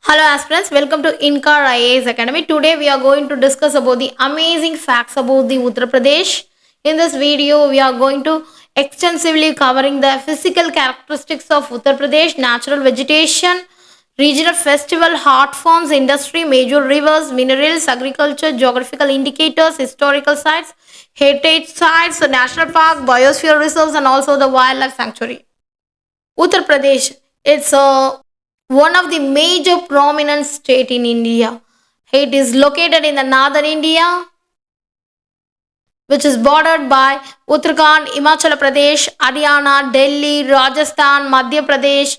Hello aspirants, welcome to Incar IAS Academy. Today we are going to discuss about the amazing facts about the Uttar Pradesh. In this video, we are going to extensively covering the physical characteristics of Uttar Pradesh, natural vegetation, regional festival, art forms, industry, major rivers, minerals, agriculture, geographical indicators, historical sites, heritage sites, national park, biosphere reserves, and also the wildlife sanctuary. Uttar Pradesh, it's one of the major prominent state in India. It is located in the northern India, which is bordered by Uttarakhand, Himachal Pradesh, Haryana, Delhi, Rajasthan, Madhya Pradesh,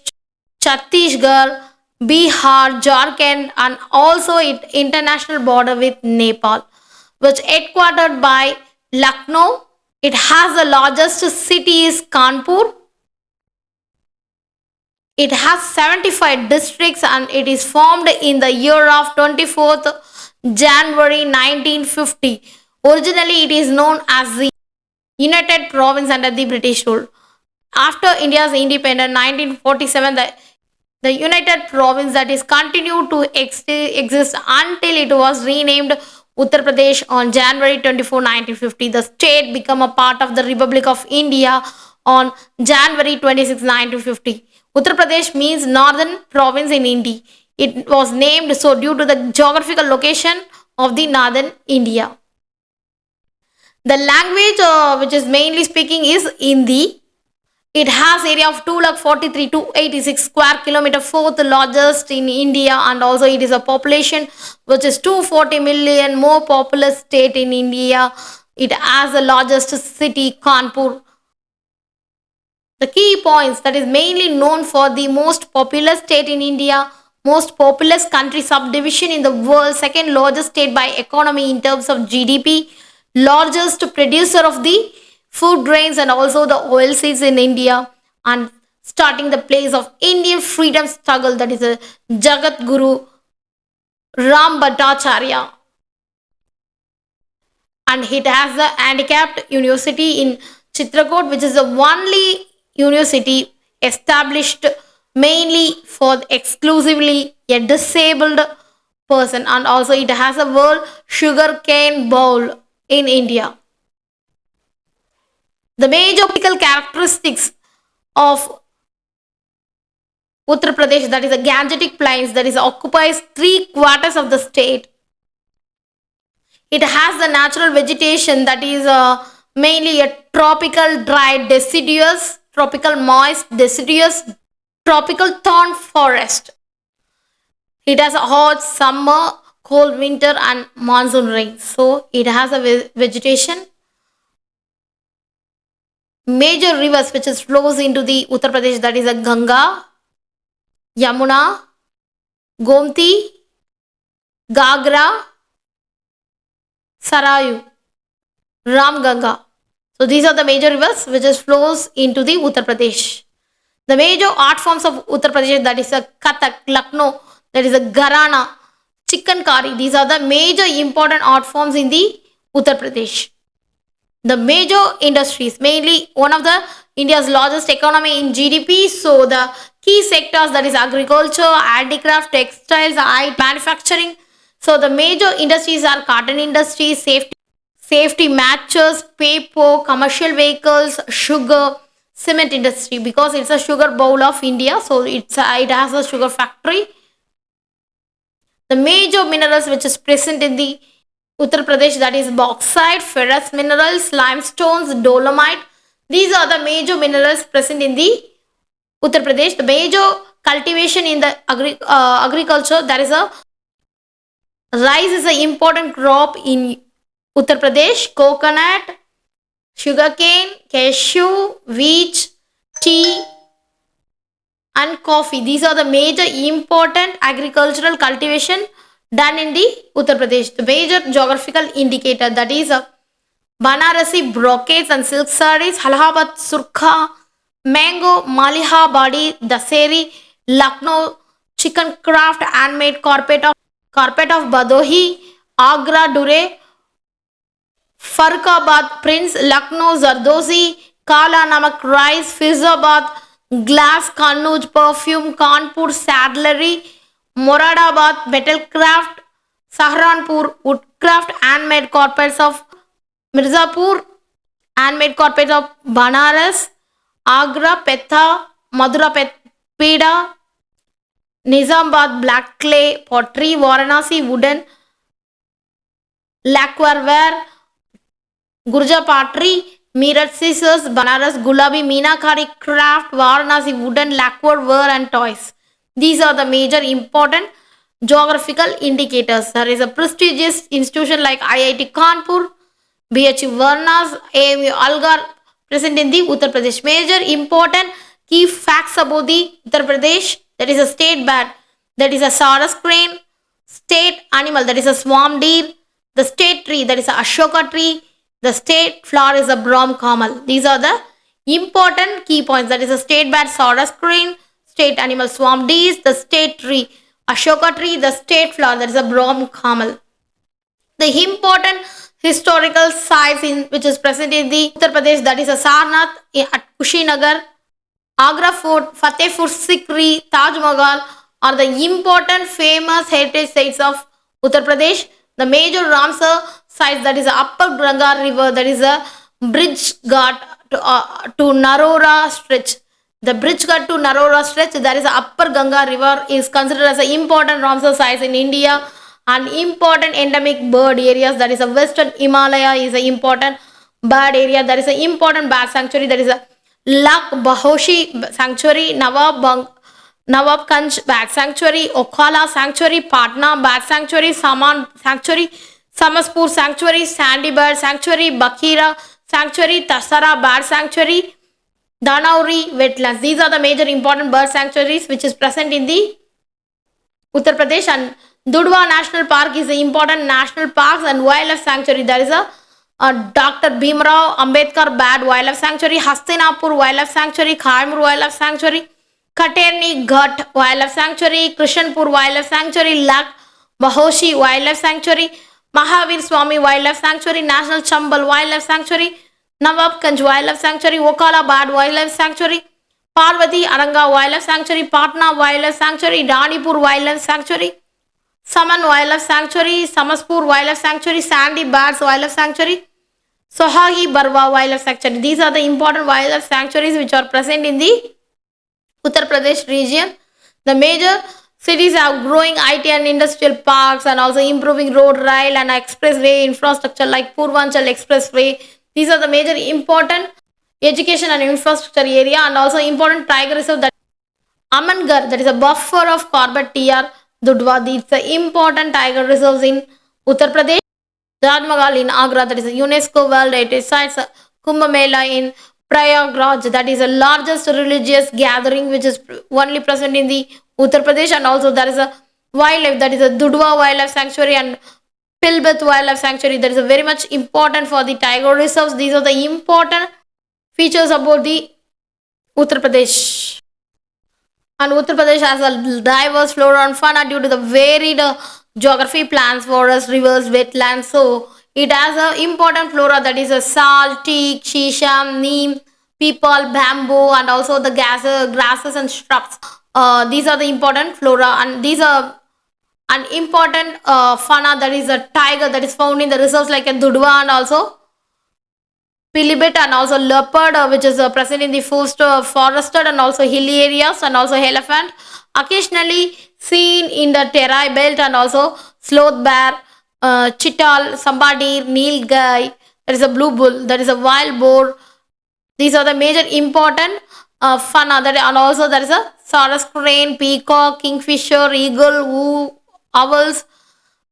Chhattisgarh, Bihar, Jharkhand, and also its international border with Nepal, which headquartered by Lucknow. It has the largest city is Kanpur. It has 75 districts and it is formed in the year of 24th January 1950. Originally, it is known as the United Province under the British rule. After India's independence, 1947, the United Province that is continued to exist until it was renamed Uttar Pradesh on January 24, 1950. The state became a part of the Republic of India on January 26, 1950. Uttar Pradesh means northern province in India. It was named so due to the geographical location of the northern India. The language which is mainly speaking is Hindi. It has area of 2,43,286 square kilometer, fourth largest in India, and also it is a population which is 240 million, more populous state in India. It has the largest city, Kanpur. The key points that is mainly known for the most populous state in India, most populous country subdivision in the world, second largest state by economy in terms of GDP, largest producer of the food grains and also the oil seeds in India, and starting the place of Indian freedom struggle, that is a Jagat Guru Ram Bhattacharya. And it has the handicapped university in Chitrakoot, which is the only university established mainly for exclusively a disabled person, and also it has a world sugar cane bowl in India. The major political characteristics of Uttar Pradesh, that is the Gangetic Plains, that is occupies 3/4 of the state. It has the natural vegetation that is mainly a tropical dry deciduous, tropical moist deciduous, tropical thorn forest. It has a hot summer, cold winter, and monsoon rain. So it has a vegetation. Major rivers which is flows into the Uttar Pradesh, that is a Ganga, Yamuna, Gomti, Gagra, Sarayu, Ram Ganga. So these are the major rivers which is flows into the Uttar Pradesh. The major art forms of Uttar Pradesh, that is a Kathak, Lucknow, that is a Gharana, Chikankari. These are the major important art forms in the Uttar Pradesh. The major industries, mainly one of the India's largest economy in GDP. So the key sectors, that is agriculture, handicraft, textiles, manufacturing. So the major industries are cotton industry, safety matches, paper, commercial vehicles, sugar, cement industry, because it's a sugar bowl of India. So it has a sugar factory. The major minerals which is present in the Uttar Pradesh, that is bauxite, ferrous minerals, limestones, dolomite. These are the major minerals present in the Uttar Pradesh. The major cultivation in the agriculture, that is a rice is an important crop in Uttar Pradesh, coconut, sugarcane, cashew, wheat, tea, and coffee. These are the major important agricultural cultivation done in the Uttar Pradesh. The major geographical indicator, that is Banarasi brocades and silk sarees, Allahabad surkha, mango, Maliha badi, Daseri, Lucknow chicken craft, handmade carpet of Badohi, Agra Dure, Farkabad prints, Lucknow Zardozi, Kala Namak rice, Fizabad glass, Kannauj perfume, Kanpur saddlery, Moradabad Metal Craft, Saharanpur Woodcraft Handmade Corporates of Mirzapur, Handmade Corporates of Banaras, Agra Petha, Madura Peda, Nizamabad Black Clay Pottery, Varanasi Wooden Lacquerware, Gurja Pottery, Meerut Scissors, Banaras Gulabi Meenakari Craft, Varanasi Wooden Lacquerware and Toys. These are the major important geographical indicators. There is a prestigious institution like IIT Kanpur, BHU Varnas, AMU Algar present in the Uttar Pradesh. Major important key facts about the Uttar Pradesh. That is a state bat. That is a saurus crane. State animal. That is a swarm deer. The state tree. That is a Ashoka tree. The state flower is a Brahm Kamal. These are the important key points. That is a state bat, saurus crane. State animal, swarm deer. The state tree, Ashoka tree. The state flower, that is a Brahm Kamal. The important historical sites which is present in the Uttar Pradesh, that is a Sarnath at Kushinagar, Agra Fort, Fatehpur Sikri, Taj Mahal are the important famous heritage sites of Uttar Pradesh. The major Ramsar sites, that is a Upper Ganga River, that is a bridge ghat to Narora stretch. The bridge ghat to Narora stretch, that is a Upper Ganga River, is considered as an important Ramsar sites in India. And important endemic bird areas, that is a Western Himalaya is an important bird area. That is an important bat sanctuary, that is a Lak Bahoshi Sanctuary, Nawabganj Bat Sanctuary, Okala Sanctuary, Patna Bat Sanctuary, Saman Sanctuary, Samaspur Sanctuary, Sandy Bird Sanctuary, Bakira Sanctuary, Tasara Bat Sanctuary, Dhanauri Wetlands. These are the major important bird sanctuaries which is present in the Uttar Pradesh. And Dudhwa National Park is an important national park and wildlife sanctuary. There is a Dr. Bhimrao Ambedkar Bat Wildlife Sanctuary, Hastinapur Wildlife Sanctuary, Khaimur Wildlife Sanctuary, Katerni Ghat Wildlife Sanctuary, Krishanpur Wildlife Sanctuary, Lak Bahoshi Wildlife Sanctuary, Mahavir Swami Wildlife Sanctuary, National Chambal Wildlife Sanctuary, Nawabganj Wildlife Sanctuary, Okala Bat Wildlife Sanctuary, Parvati Aranga Wildlife Sanctuary, Patna Wildlife Sanctuary, Danipur Wildlife Sanctuary, Saman Wildlife Sanctuary, Samaspur Wildlife Sanctuary, Sandy Bats Wildlife Sanctuary, Sohagi Barwa Wildlife Sanctuary. These are the important wildlife sanctuaries which are present in the Uttar Pradesh region. The major cities have growing IT and industrial parks and also improving road, rail and expressway infrastructure like Purvanchal Expressway. These are the major important education and infrastructure area and also important tiger reserve, that Amangarh, that is a buffer of Corbett TR Dudhwa. These are important tiger reserves in Uttar Pradesh. Taj Mahal in Agra, that is a UNESCO World Heritage Site. Kumbh Mela in Prayagraj, that is the largest religious gathering which is only present in the Uttar Pradesh. And also there is a wildlife, that is a Dudhwa Wildlife Sanctuary and Pilbit Wildlife Sanctuary, that is a very much important for the tiger reserves. These are the important features about the Uttar Pradesh. And Uttar Pradesh has a diverse flora and fauna due to the varied geography, plants, forests, rivers, wetlands. So it has an important flora, that is a sal, teak, shisham, neem, peepal, bamboo, and also the grasses and shrubs. These are the important flora, and these are an important fauna, that is a tiger that is found in the reserves like a Dudhwa and also Pilibhit and also leopard, which is present in the forested and also hilly areas, and also elephant. Occasionally seen in the Terai belt, and also sloth bear, chital, samba deer, nilgai. There is a blue bull. There is a wild boar. These are the major important fauna. And also there is a saurus crane, peacock, kingfisher, eagle, owls,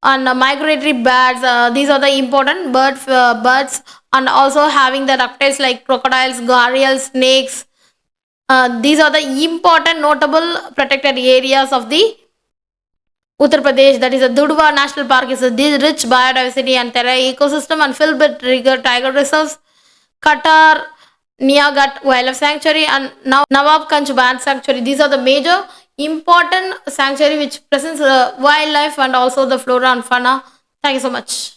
and migratory birds. These are the important birds, and also having the reptiles like crocodiles, gharials, snakes. These are the important notable protected areas of the Uttar Pradesh. That is a Dudhwa National Park is a rich biodiversity and terra ecosystem and filled with tiger reserves. Qatar Niagat Wildlife Sanctuary and Nawabganj Bat Sanctuary. These are the major important sanctuary which presents wildlife and also the flora and fauna. Thank you so much.